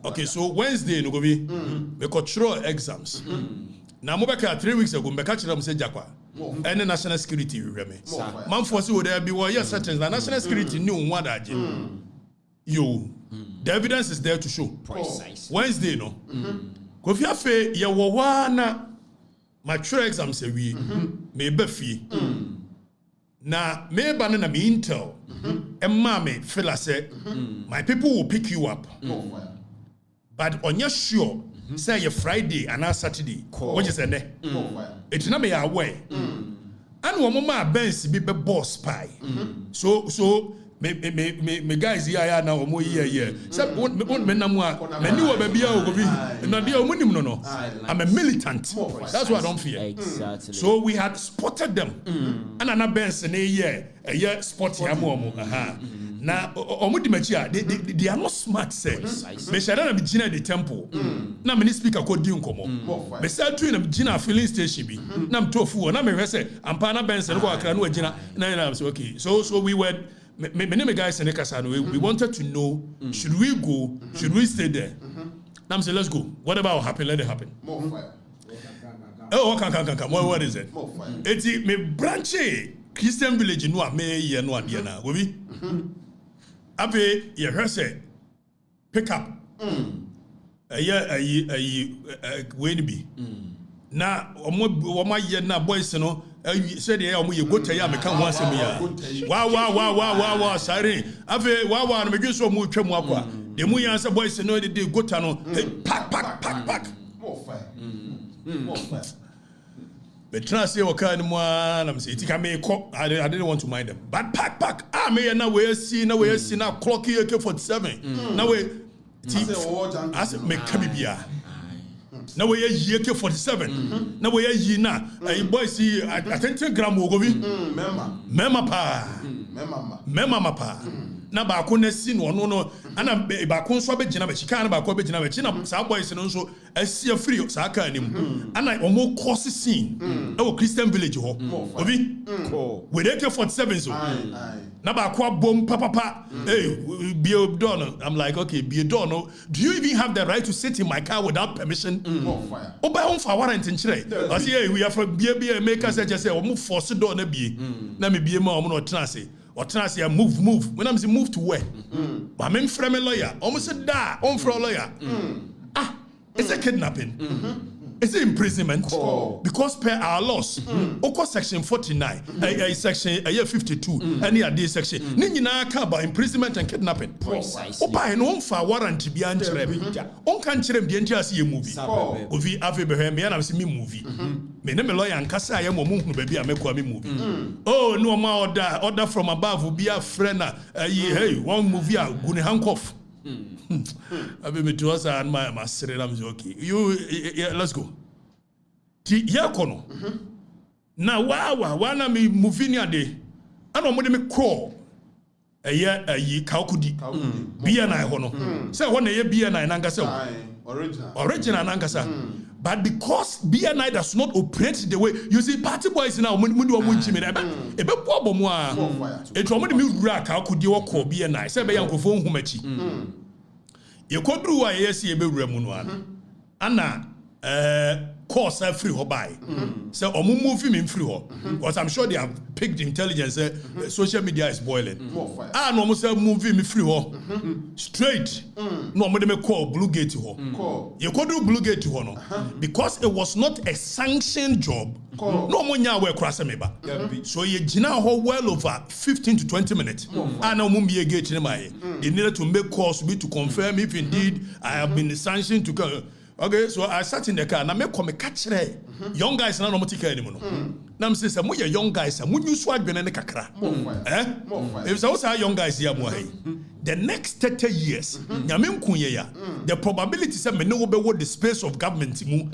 Okay, so Wednesday no go be we control exams. Now mobeka 3 weeks ago mbeka chira mse jakwa. Any national security we me. Man force wo there be wo yes certain national security ni one adaje. Yo. The evidence is there to show. Precise. Wednesday no. Kofi afa ye wo wana mature exam say we me be fie. Na me ba na me intel. Emma me feel say my people will pick you up. But on your sure say your Friday and our Saturday. What you say ne? It's not me away. And one mama Benz be boss spy. So me guys here now mo here. Say me na mo many wo baby a go be. Na dey omunim no. I'm a militant. That's what I don't fear. Exactly. So we had spotted them. And na Benz na here spot ya mo. Na omudi they are not smart say. Me share na me gina the temple. Na me speaker ko di nkomo. Me say tu na me gina filling station bi. Na me tofu na me hwe say ampa na Benz no ko akra no agina. Na say okay. So we were many guys in we wanted to know should we go, should we stay there? Now I'm saying let's go. Whatever will happen, let it happen. More fire. Oh, come. What is it? More fire. It's me branch Christian village no me ye no adie na. Go bi. Abe ye heard say pick up. We ni bi. Na omo ye na boys no said yeah omo ye go tell ya me kan ho asem ya. Wow sorry. Abe wow no me dwe so omo twam akwa. De mu yan say boys no dey go ta no pack. More fire. More fire. But try say waka ni mo na me say it can me call. I didn't want to mind them. But pack. Me na we see na clock AK47. Na we I say me kabibia. Na we ye AK47. Na we ye na boys see I think gram wo go bi. Mema pa. Na ba ko na si no ana ba ko nso be gina ba chika na ba ko be gina ba chi na sa boys no nso asi free sa ka anim ana omo course scene e wo Christian village ho obi we dey AK47 so na ba ko bom papa hey be a door. I'm like okay be a door. No, do you even have the right to sit in my car without permission? O ba on for warrant in chire I say hey we are for be make us just say omo force door na bie na me bie ma omo no transe or transe move when I'm say move to where but I'm from a lawyer almost said da on for a lawyer it's a kidnapping. It's an imprisonment because per our laws. Oko section 49, section 52, any other section. Ni na ka about imprisonment and kidnapping. Opa no for warrant bi ankyerem. On kan kyerem bi antia se movie. Ovi ave behem me na se me movie. Me ne me lawyer ankasa ya mo hunu ba bi a mekwa me movie. Oh no ma order from above bi a friend na hey one movie a guni handcuff. I be me to us and my master. I'm okay. Let's go. Ti yakono. Na wana me moving ade. Ano mo de me call. Ayi kaukudi. Bia na hono. Say wona ye bia na nankasa. Original nankasa. But because BNI does not operate the way you see, party boys now, when we do a munchie, a bit more. It's already me rack. How could you call BNI? Say, by Uncle Phone Humachi. You could do a yes, you be remunuan. Anna, course, I free her by. So, or move him in free her. Because I'm sure they have picked intelligence. Social media is boiling. I almost move him free her. Straight. No, I'm going to call Blue Gate to her. You could do Blue Gate to her. Because it was not a sanctioned job. No one ya we cross meba. So you jina ho well over 15 to 20 minutes. I know mumbi gate in my. They needed to make calls to confirm if indeed I have been sanctioned to come. Okay, so I sat in the car and I make come catch young guys na no motika anymore. Na me say mo young guys mo you swag be na kakra. If so say young guys here mo the next 30 years nyame nkunye ya the probability say me no be the space of government mu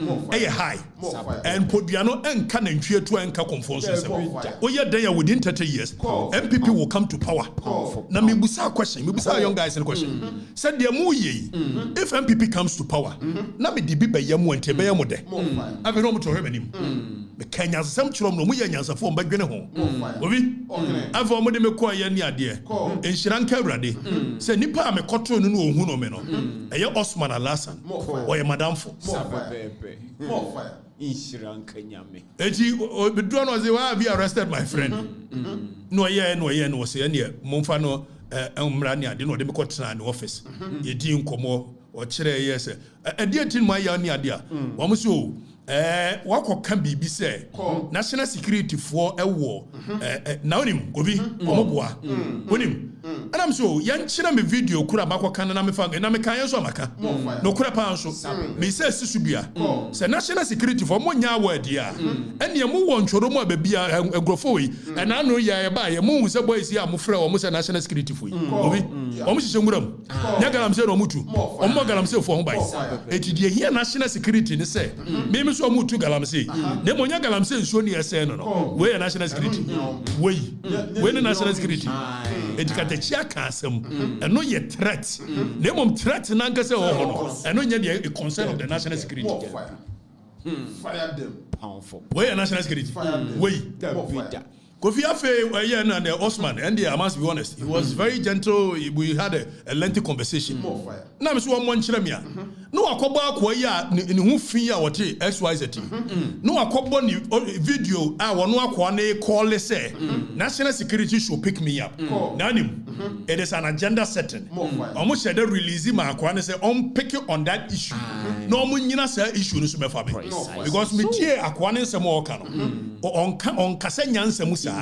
high and poduano enka na ntwe to enka confonso say oye dan ya within 30 years MPP will come to power. Na me busa question, me busa young guys question. Said the mu ye if MPP comes to power na me di bi be yam wante be yam de. Ave no mo to hwe manim. me kanya sem kyerɛ no mu yɛ nyansafo mbadwene ho obi afɔ mo de me kɔ yɛ ni ade enhyira nka awurade sɛ nipa a me kɔtoro no ohun no me no ɛyɛ Osman Alasan ɔyɛ madamfo Inshira nka nyame eti beduro no say why have you arrested my friend no ɔyɛ no sɛ ne momfa no mmra ne ade no ɔde me kɔtena ne office yɛdi nkɔmɔ ɔkyerɛ yɛ sɛ ɛde tin ma yɛ ne ade a wɔn so wakɔka biribi sɛ national security for ɛwɔ na onim gobi ɔmoboa onim ɛnam so yɛnkyerɛ me video kura bakɔka na mefa na meka yɛn so amaka no kura pa nso me sɛ sisu bia sɛ national security for mo nya word ya ɛne mo wɔ ntworo mo ababia agrofo yi ɛna no yɛ ba yɛ mo hu sɛ boys yi a mo frɛ wɔ mo sɛ national security for yi obi ɔmo hyehyɛ nguram nya galamsey no mutu ɔmo galamsey fo ho bai etidie here national security ne sɛ me so ɔmo tu galamsey ne mo nya galamsey nsuo ne ɛsɛ no we national security we ne national security edikatachia ka asem ɛno yɛ threat ne mom threat na nkase wɔ hɔ no ɛno nyɛ the concern of the national security fire them powerful we national security we Kofi Afe and Osman, and I must be honest, he was very gentle. We had a lengthy conversation. Now, I'm so one chiremia. No, I could acquire in who fear what XYZ. No, I could video. I want to acquire call say national security should pick me up. Nanim, it is an agenda setting. Almost said they release my acquire say on pick you on that issue. No, Munina say issue is me because me here acquire some more canon on Kasenyan Semusa.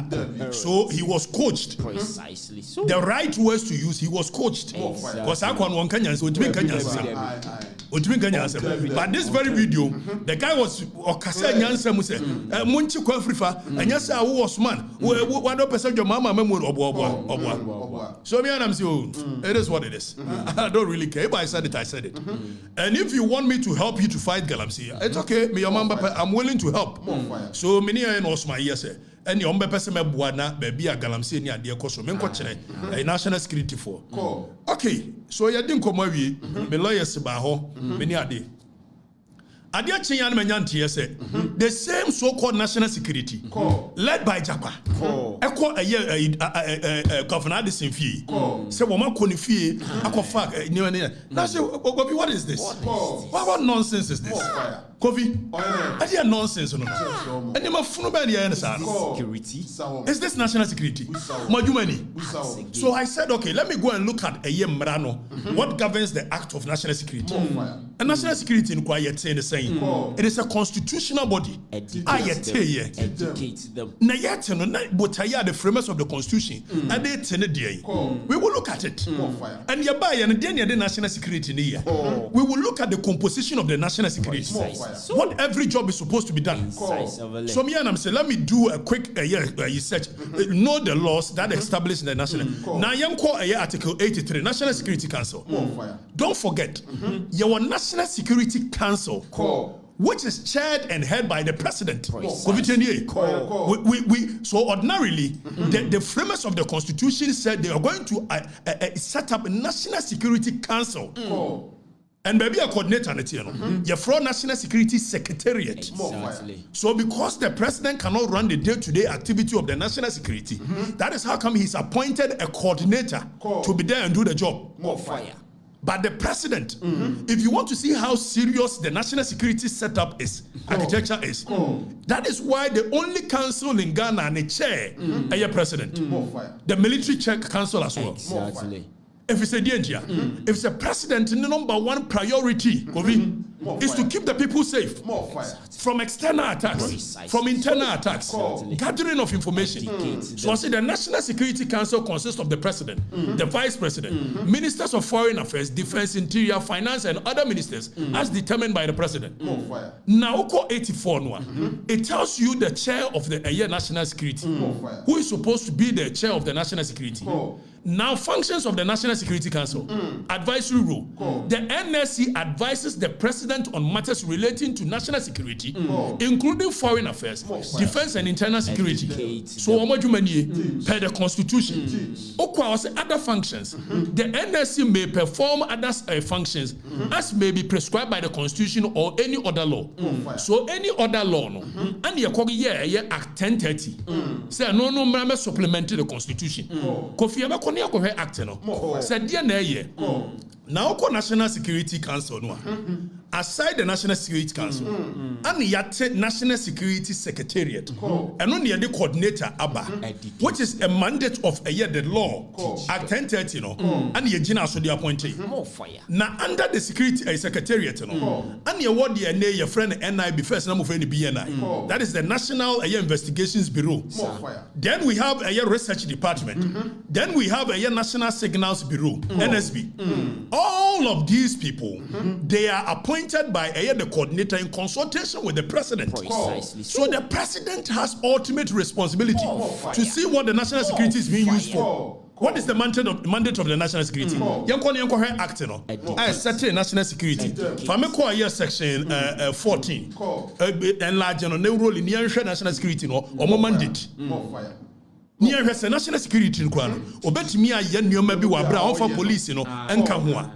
So he was coached. Precisely. So the right words to use, he was coached. Because I can't one Kenyans, but this very video, the guy was Okatakyie Afrifa and yes, I was man. What do person your mama so me and I'm saying, it is what it is. I don't really care. If I said it, I said it. And if you want me to help you to fight galamsey, it's okay. Me your mama, I'm willing to help. So many and Osman yes. And your person me buana baby a galamsey ni ade koso me nkɔkyerɛ national security for okay so you didn't come away me lawyers ba ho me ni ade akyen me nyantie sɛ the same so-called national security led by Japa ɛkɔ governor Addison fie sɛ wɔn akɔ ne fie akɔfa now say Kofi, what is this? What nonsense is this? Kofi, I hear nonsense no. And you must follow by the security. Is this national security? Majumani. So I said, okay, let me go and look at Mrano. What governs the Act of National Security? And national security in quiet saying the same. It is a constitutional body. Educate them. Na yet no botaya the framers of the constitution. And they we will look at it. And yabai and then the national security in here. We will look at the composition of the national security. So, what every job is supposed to be done. So me and I'm saying, let me do a quick research. Know the laws that establish the national. Now you call Article 83, National Security Council. Don't forget, your National Security Council, which is chaired and held by the president. So ordinarily, the framers of the constitution said they are going to set up a National Security Council. And maybe a coordinator on it, your fraud National Security Secretariat. Exactly. So because the president cannot run the day-to-day activity of the national security, that is how come he's appointed a coordinator to be there and do the job. More fire. But the president, if you want to see how serious the national security setup is, architecture is, that is why the only council in Ghana and a chair, a president, the military council as well. Exactly. If it's a danger, if it's a president, the number one priority is to keep the people safe from external attacks, from internal attacks, gathering of information. So I say the National Security Council consists of the president, the vice president, ministers of foreign affairs, defense, interior, finance, and other ministers as determined by the president. Now, 84 it tells you the chair of the national security, who is supposed to be the chair of the national security. Now, functions of the National Security Council. Advisory role. The NSC advises the president on matters relating to national security, including foreign affairs, defense and internal security. So, per the Constitution. Other functions. The NSC may perform other functions as may be prescribed by the Constitution or any other law. So, any other law, and you Act 1030. Say, no, supplemented the Constitution. Kofi Abakone Act, no. Said, dear, now, National Security Council, no. Aside the National Security Council, and the National Security Secretariat, and only the coordinator, ABBA, which is a mandate of a year, the law, Act 1030, no, and the Gina so the appointee. Now, under the Security Secretariat, no, and your word, your friend NIB, first name of any BNI, that is the National Investigations Bureau. Then we have a research department, then we have a National Signals Bureau, NSB. All of these people, they are appointed by the coordinator in consultation with the president. So the president has ultimate responsibility to see what the national security is being used for. What is the mandate of the national security? Yankon Act, no. I certain national security. Fameko here section 14. Enlarge on role in national security no or mandate. Near her national security in Kwan, obetimi aye nneoma bi wa bra on for police no enka ho a.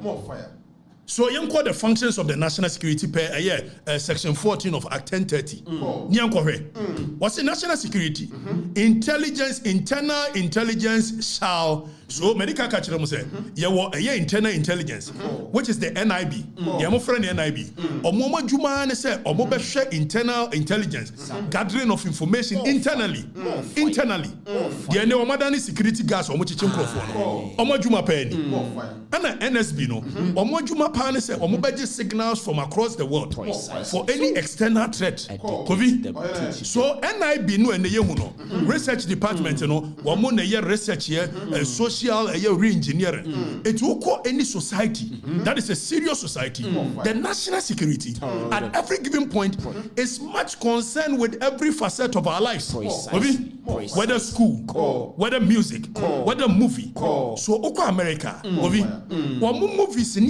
So yanko the functions of the national security per section 14 of Act 1030. Nyanko hwe. What's the national security? Intelligence, internal intelligence shall. So medical catch them say, internal intelligence, which is the NIB. Yamo friend NIB. Omo juma say omo be share internal intelligence, gathering of information internally. Internally. The ne omadani security gas omo chichin krofo. Omo juma pe ni. Ana NSB no. Omo juma pa ne say omo be signals from across the world for any external threat. COVID. So NIB no ene yehu no. Research department no, omo ne ye research here social re-engineering. It will call any society that is a serious society. The national security at every given point is much concerned with every facet of our lives. Whether school, whether music, whether movie. So Oko America, movies in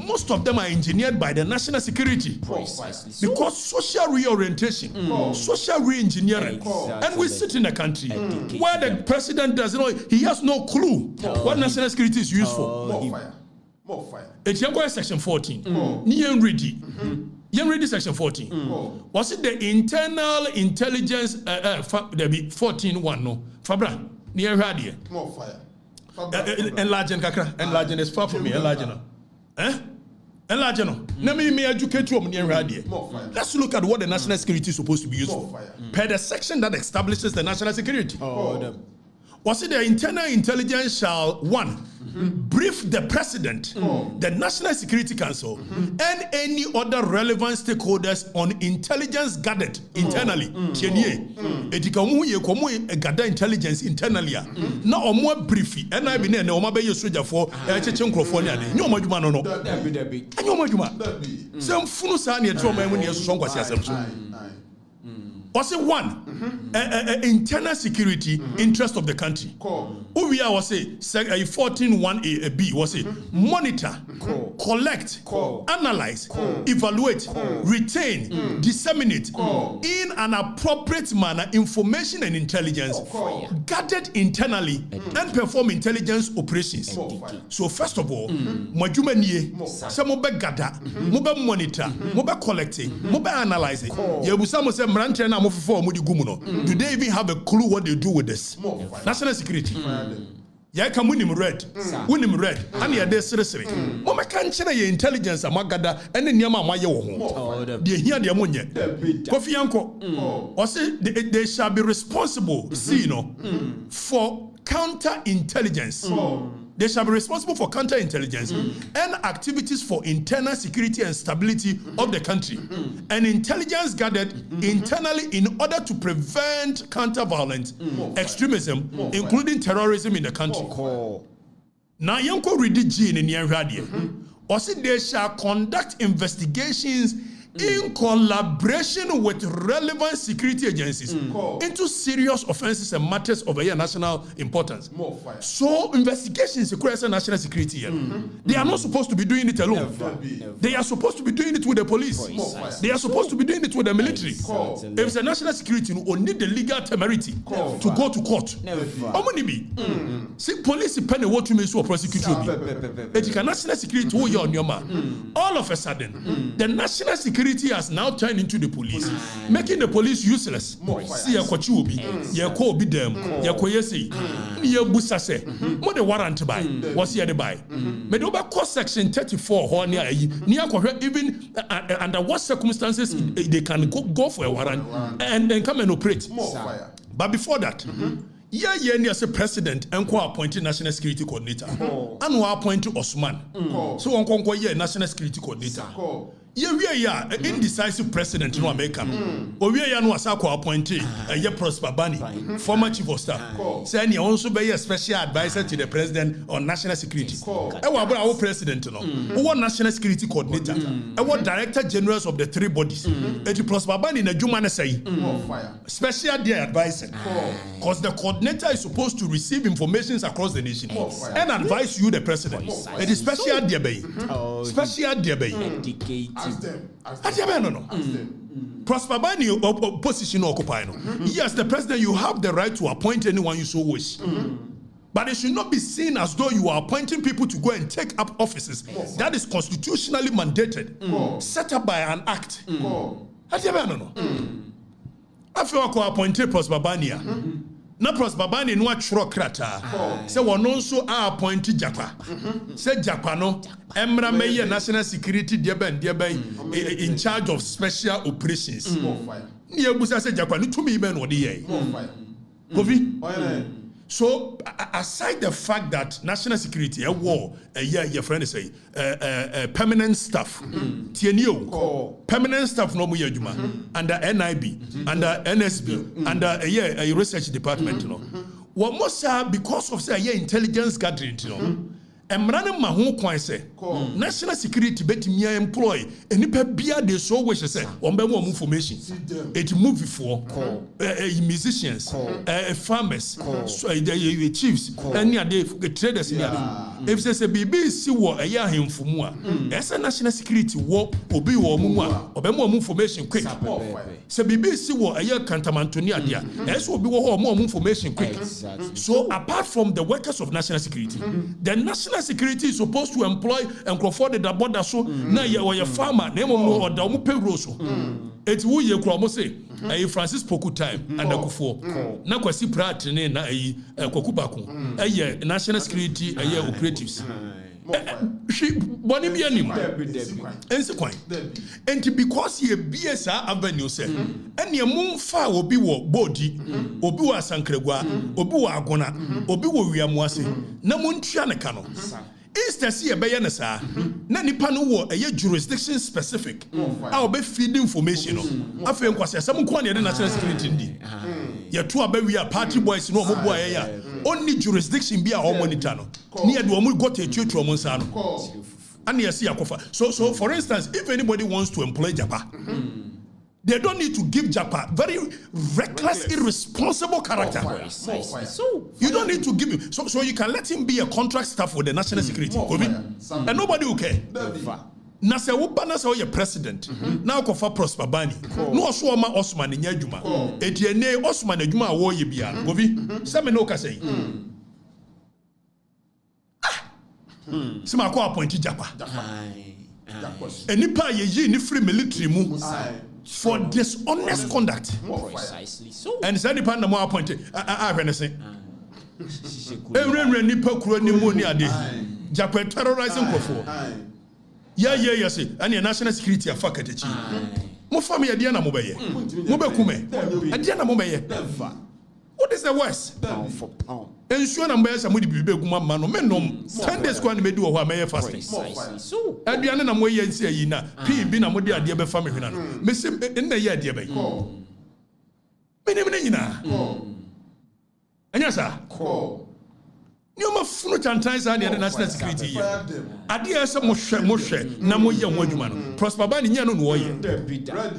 most of them are engineered by the national security. Because social reorientation, social re-engineering, and we sit in a country where the president doesn't know, he has no clue what national security is used for. More fire. It's your section 14. Yen ready section 14. Was it the internal intelligence? There be 14:1 no. Fabra, near radio. More fire. Enlarging kakra. Enlarging is far from me. Enlarging. Enlarging. Let me educate you on near radio. Let's look at what the national security is supposed to be used for. Per the section that establishes the national security. Was it the internal intelligence shall 1 brief the president, the National Security Council, and any other relevant stakeholders on intelligence gathered internally. Gather intelligence internally. Now, or more briefly, and I been no mabe soldier for Chechon no more no. Some Funusani trauma when you're strong was was it 1 internal security interest of the country? We are was a 14:1A was it monitor, collect, analyze, evaluate, retain, disseminate in an appropriate manner information and intelligence gathered internally and perform intelligence operations. So first of all, majuma nie se mo be gather, mo be monitor, mo be collecting, mo be analyzing. Yebusa say mrantre na do they even have a clue what they do with this? National security. Yeah, come win him red, and you're there seriously. Mama can't share your intelligence, Amagada, and then Yama Maya. They hear the ammonia. Kofi Yanko, or say they shall be responsible, for counterintelligence. They shall be responsible for counterintelligence and activities for internal security and stability of the country, and intelligence gathered internally in order to prevent counter-violence, extremism, including terrorism in the country. Now, Yanko read G in the or say they shall conduct investigations in collaboration with relevant security agencies into serious offenses and matters of a national importance. More fire. So investigations across national security, they are not supposed to be doing it alone. They are supposed to be doing it with the police. They are supposed to be doing it with the military. If it's a national security, you need the legal temerity to go to court. How many be? See, police penny what to me so prosecute you. It's national security who you're on your man. All of a sudden, the national security has now turned into the police, making the police useless. See a kwachubi, ye ko be them, ye ko yesi, ye busase, what the warrant by, what's here to buy? Medoba cost section 34 or near even under what circumstances they can go for a warrant and come and operate. But before that, as a president and appointed national security coordinator, and who appointed Osman. So on conquer national security coordinator. Indecisive president in America. Or we are no appointed Prosper Bani, former chief of staff. Saying he also be a special advisor to the president on national security. Our president, our national security coordinator, our director generals of the three bodies. Et Prosper Bani in a Jumana say special dear advisor. Because the coordinator is supposed to receive information across the nation and advise you, the president. It is special dear bay. Special dear bay. Ask them. Prosper Bani position occupy. Yes, the president, you have the right to appoint anyone you so wish. But it should not be seen as though you are appointing people to go and take up offices that is constitutionally mandated, set up by an act. I feel I appointed Prosper Bani. Na Prosper Bani no atworo krata say one also appoint Japa say Japa no emra meye national security de ben in charge of special operations ni ebusa say Japa no tumi be no de ye Kofi. So aside the fact that national security a war your friend say permanent staff permanent staff no mo yaduma under NIB under NSB under a research department what most because of say intelligence gathering Emrane ma ho kwan say national security betimi employ enipa bia de so wish say on be more information it movie for musicians farmers chiefs any the traders if say BBC wo eya hemfumu a esa national security wo obi wo mu a obe more information quick say BBC wo eya kantamantoni ade a esa obi wo more information quick. So apart from the workers of national security, the national security is supposed to employ and crowd the border so na your farmer name or the payroll so it wo ye kro mo say Francis Poku time and Akufo na kwasi prat ne na kwaku bako national security operatives she boni bi anim ense kwan enti because ye BSA avenue say ene mumfa obi wo bodi obi wo asankragua obi wo agona obi wo wiamuase na muntua ne ka no instead see ebe na saa na nipa no wo jurisdiction specific a obe feed information no afa enkwase asem ko na national security ndi ye to abawi a party boys no mo boa ya only jurisdiction bi a o monitor no ni e do o mo got a tutu mo nsa no and you see akofa so for instance if anybody wants to employ Japa they don't need to give Japa very reckless, irresponsible character. So you don't need to give him. So you can let him be a contract staff with the national security, and nobody will care. Na se wo ba na se o president na ko fa Prosper Bani no so ma Osman nya adwuma etiene Osman adwuma a wo ye bia gobi se me no ka sei se ma ko appoint Japa enipa ye yi ni free military mu for dishonest conduct. Precisely so. And it's any part more appointed. I say. Every nipa kuro ni mu ni ade. Japan terrorizing kofo. Yeah say. And your national security afa katechi. Mo family ade na mo beye. Mo be kume. Ade na mo beye. What is the worst? Pound for pound. Ensure na mbaya samudi bibe guma mano menom 10 days kwa ni medu ho ameye fasting. So aduane na mo ye nsi ayi na bi na mo de ade be fa me hwena no me se nna ye ade be menem na nyina anya sa Nneɛma funu kyantan saa deɛ national security yɛ Fire them. adeɛ ɛsɛ mohwɛ na moyɛ ho adwuma no prosper ba ne nya no na wɔyɛ Ready.